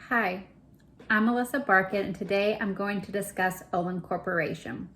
Hi, I'm Allissa Barkett, and today I'm going to discuss Olin Corporation.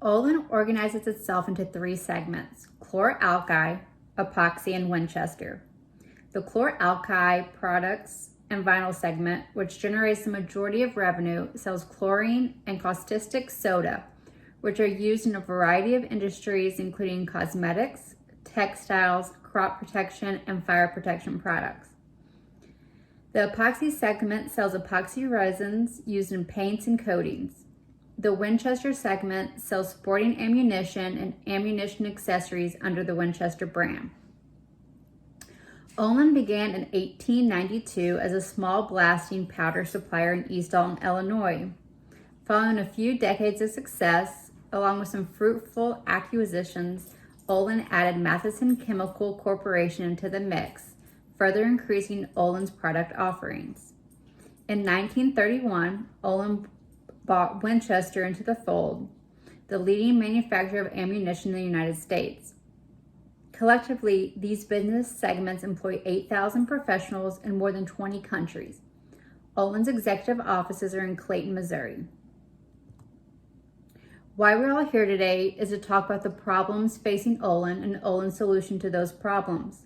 Olin organizes itself into three segments: chlor-alkali, epoxy, and Winchester. The chlor-alkali products and vinyl segment, which generates the majority of revenue, sells chlorine and caustic soda, which are used in a variety of industries, including cosmetics, textiles, crop protection, and fire protection products. The epoxy segment sells epoxy resins used in paints and coatings. The Winchester segment sells sporting ammunition and ammunition accessories under the Winchester brand. Olin began in 1892 as a small blasting powder supplier in East Alton, Illinois. Following a few decades of success, along with some fruitful acquisitions, Olin added Matheson Chemical Corporation into the mix, further increasing Olin's product offerings. In 1931, Olin bought Winchester into the fold, the leading manufacturer of ammunition in the United States. Collectively, these business segments employ 8,000 professionals in more than 20 countries. Olin's executive offices are in Clayton, Missouri. Why we're all here today is to talk about the problems facing Olin and Olin's solution to those problems.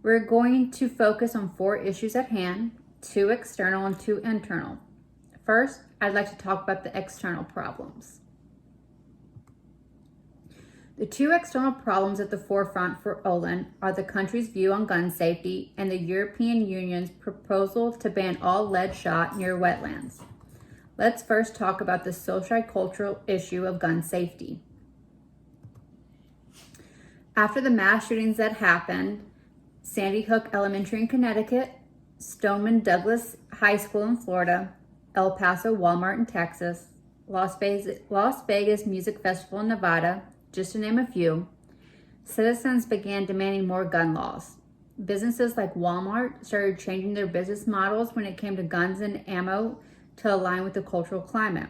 We're going to focus on 4 issues at hand, 2 external and 2 internal. First, I'd like to talk about the external problems. The 2 external problems at the forefront for Olin are the country's view on gun safety and the European Union's proposal to ban all lead shot near wetlands. Let's first talk about the socio-cultural issue of gun safety. After the mass shootings that happened, Sandy Hook Elementary in Connecticut, Stoneman Douglas High School in Florida, El Paso Walmart in Texas, Las Vegas Music Festival in Nevada, just to name a few, citizens began demanding more gun laws. Businesses like Walmart started changing their business models when it came to guns and ammo to align with the cultural climate.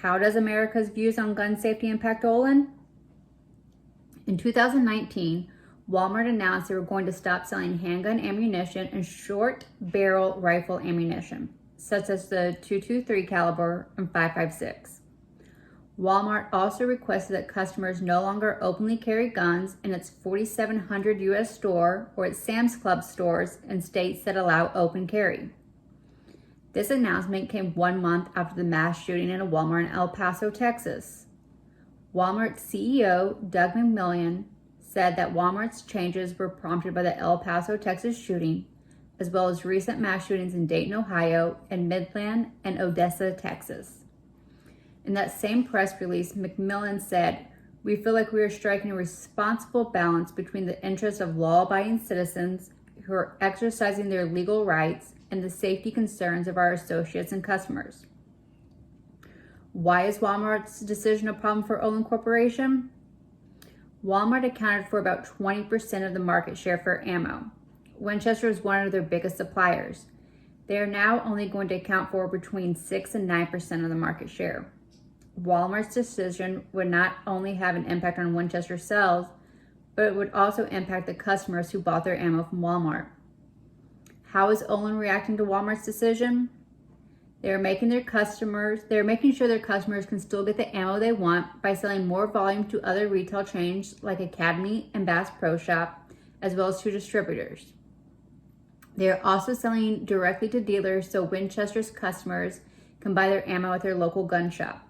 How does America's views on gun safety impact Olin? In 2019, Walmart announced they were going to stop selling handgun ammunition and short barrel rifle ammunition, such as the .223 caliber and .556. Walmart also requested that customers no longer openly carry guns in its 4,700 U.S. store or its Sam's Club stores in states that allow open carry. This announcement came 1 month after the mass shooting in a Walmart in El Paso, Texas. Walmart's CEO, Doug McMillon, said that Walmart's changes were prompted by the El Paso, Texas shooting, as well as recent mass shootings in Dayton, Ohio, and Midland and Odessa, Texas. In that same press release, McMillon said, "We feel like we are striking a responsible balance between the interests of law-abiding citizens who are exercising their legal rights and the safety concerns of our associates and customers." Why is Walmart's decision a problem for Olin Corporation? Walmart accounted for about 20% of the market share for ammo. Winchester is one of their biggest suppliers. They are now only going to account for between 6 and 9% of the market share. Walmart's decision would not only have an impact on Winchester sales, but it would also impact the customers who bought their ammo from Walmart. How is Olin reacting to Walmart's decision? They're making sure their customers can still get the ammo they want by selling more volume to other retail chains like Academy and Bass Pro Shop, as well as to distributors. They are also selling directly to dealers so Winchester's customers can buy their ammo at their local gun shop.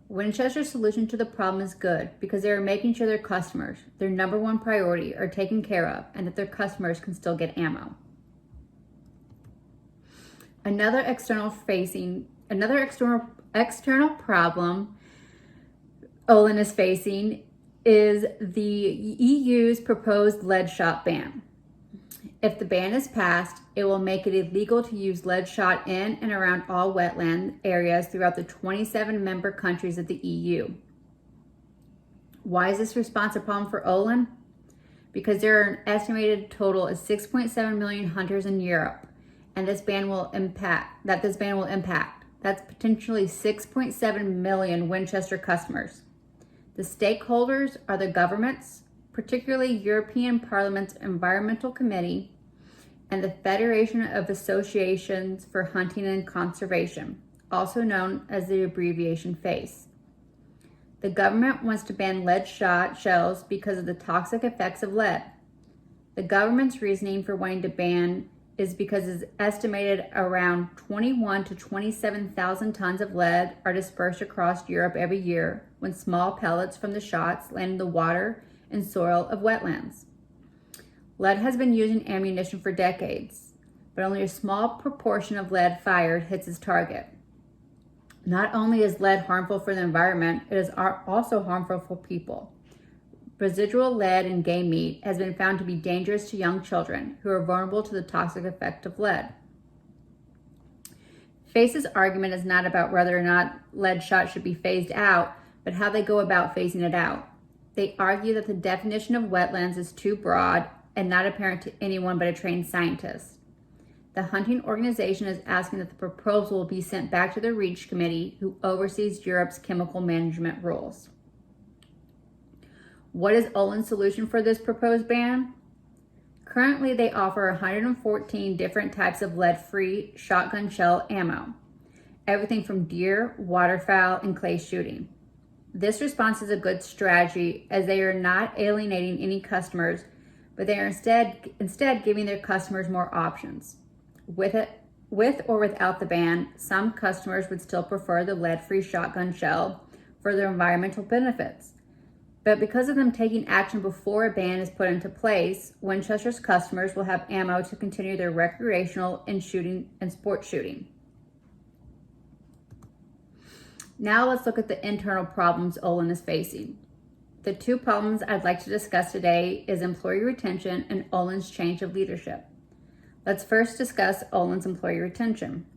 Winchester's solution to the problem is good because they are making sure their customers, their number one priority, are taken care of and that their customers can still get ammo. Another external problem Olin is facing is the EU's proposed lead shot ban. If the ban is passed, it will make it illegal to use lead shot in and around all wetland areas throughout the 27 member countries of the EU. Why is this response a problem for Olin? Because there are an estimated total of 6.7 million hunters in Europe, and this ban will impact. That's potentially 6.7 million Winchester customers. The stakeholders are the governments, particularly European Parliament's Environmental Committee, and the Federation of Associations for Hunting and Conservation, also known as the abbreviation FACE. The government wants to ban lead shot shells because of the toxic effects of lead. The government's reasoning for wanting to ban is because it's estimated around 21 to 27,000 tons of lead are dispersed across Europe every year when small pellets from the shots land in the water and soil of wetlands. Lead has been used in ammunition for decades, but only a small proportion of lead fired hits its target. Not only is lead harmful for the environment, it is also harmful for people. Residual lead in game meat has been found to be dangerous to young children who are vulnerable to the toxic effect of lead. FACE's argument is not about whether or not lead shots should be phased out, but how they go about phasing it out. They argue that the definition of wetlands is too broad and not apparent to anyone but a trained scientist. The hunting organization is asking that the proposal be sent back to the REACH committee, who oversees Europe's chemical management rules. What is Olin's solution for this proposed ban? Currently, they offer 114 different types of lead-free shotgun shell ammo, everything from deer, waterfowl, and clay shooting. This response is a good strategy, as they are not alienating any customers, but they are instead giving their customers more options. With or without the ban, some customers would still prefer the lead-free shotgun shell for their environmental benefits. But because of them taking action before a ban is put into place, Winchester's customers will have ammo to continue their recreational and sports shooting. Now let's look at the internal problems Olin is facing. The two problems I'd like to discuss today is employee retention and Olin's change of leadership. Let's first discuss Olin's employee retention.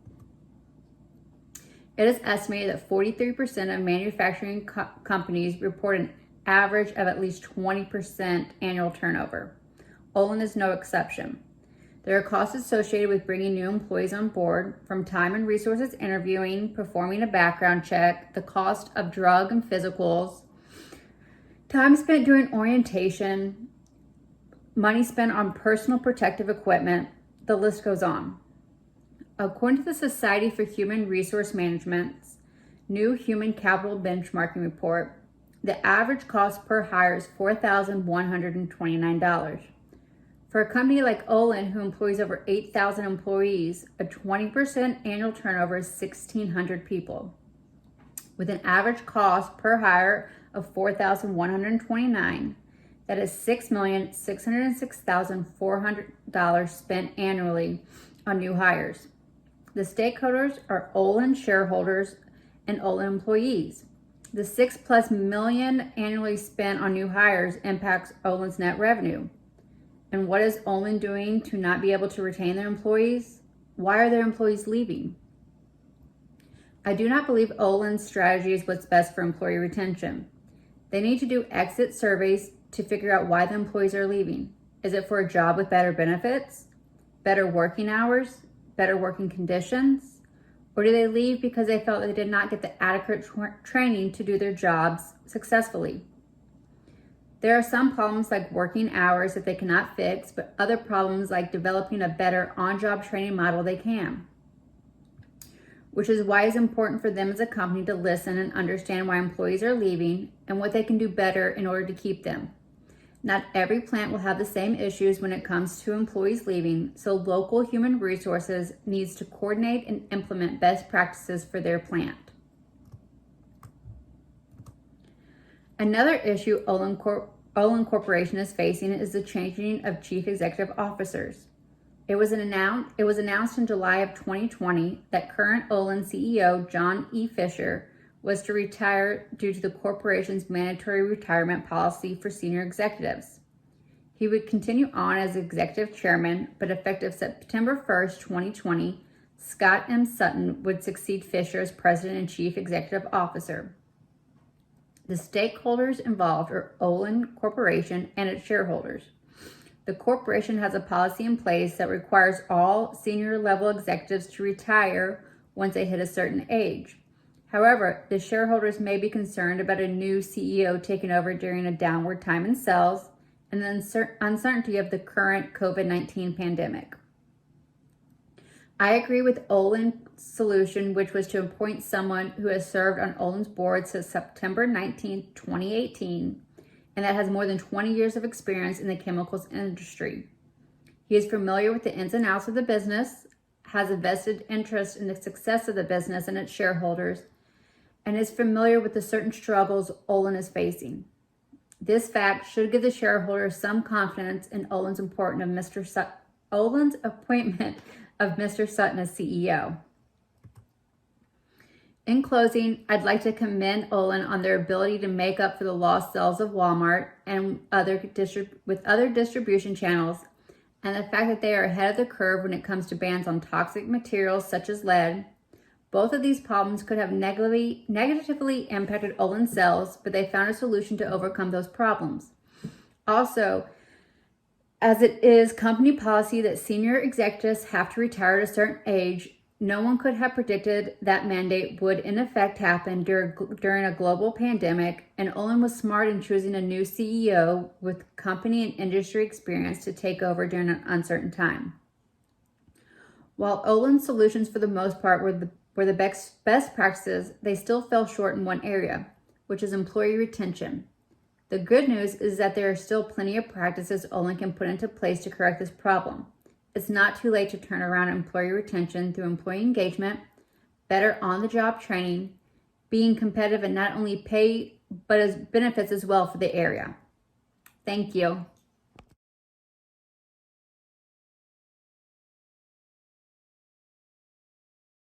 It is estimated that 43% of manufacturing companies report an average of at least 20% annual turnover. Olin is no exception. There are costs associated with bringing new employees on board, from time and resources interviewing, performing a background check, the cost of drug and physicals, time spent during orientation, money spent on personal protective equipment. The list goes on. According to the Society for Human Resource Management's new Human Capital Benchmarking Report, the average cost per hire is $4,129. For a company like Olin, who employs over 8,000 employees, a 20% annual turnover is 1,600 people. With an average cost per hire of $4,129, that is $6,606,400 spent annually on new hires. The stakeholders are Olin shareholders and Olin employees. The $6+ million annually spent on new hires impacts Olin's net revenue. And what is Olin doing to not be able to retain their employees? Why are their employees leaving? I do not believe Olin's strategy is what's best for employee retention. They need to do exit surveys to figure out why the employees are leaving. Is it for a job with better benefits, better working hours, better working conditions? Or do they leave because they felt they did not get the adequate training to do their jobs successfully? There are some problems like working hours that they cannot fix, but other problems like developing a better on-job training model they can. Which is why it's important for them as a company to listen and understand why employees are leaving and what they can do better in order to keep them. Not every plant will have the same issues when it comes to employees leaving, so local human resources needs to coordinate and implement best practices for their plant. Another issue Olin Corporation is facing is the changing of chief executive officers. It was announced in July of 2020 that current Olin CEO John E. Fisher was to retire due to the corporation's mandatory retirement policy for senior executives. He would continue on as executive chairman, but effective September 1st, 2020, Scott M. Sutton would succeed Fisher as president and chief executive officer. The stakeholders involved are Olin Corporation and its shareholders. The corporation has a policy in place that requires all senior level executives to retire once they hit a certain age. However, the shareholders may be concerned about a new CEO taking over during a downward time in sales and the uncertainty of the current COVID-19 pandemic. I agree with Olin's solution, which was to appoint someone who has served on Olin's board since September 19, 2018, and that has more than 20 years of experience in the chemicals industry. He is familiar with the ins and outs of the business, has a vested interest in the success of the business and its shareholders, and is familiar with the certain struggles Olin is facing. This fact should give the shareholders some confidence in Olin's appointment of Mr. Sutton as CEO. In closing, I'd like to commend Olin on their ability to make up for the lost sales of Walmart and other distribution channels, and the fact that they are ahead of the curve when it comes to bans on toxic materials such as lead. Both of these problems could have negatively impacted Olin's sales, but they found a solution to overcome those problems. Also, as it is company policy that senior executives have to retire at a certain age, no one could have predicted that mandate would in effect happen during a global pandemic, and Olin was smart in choosing a new CEO with company and industry experience to take over during an uncertain time. While Olin's solutions for the most part were the best practices, they still fell short in one area, which is employee retention. The good news is that there are still plenty of practices Olin can put into place to correct this problem. It's not too late to turn around employee retention through employee engagement, better on-the-job training, being competitive in not only pay, but as benefits as well for the area. Thank you.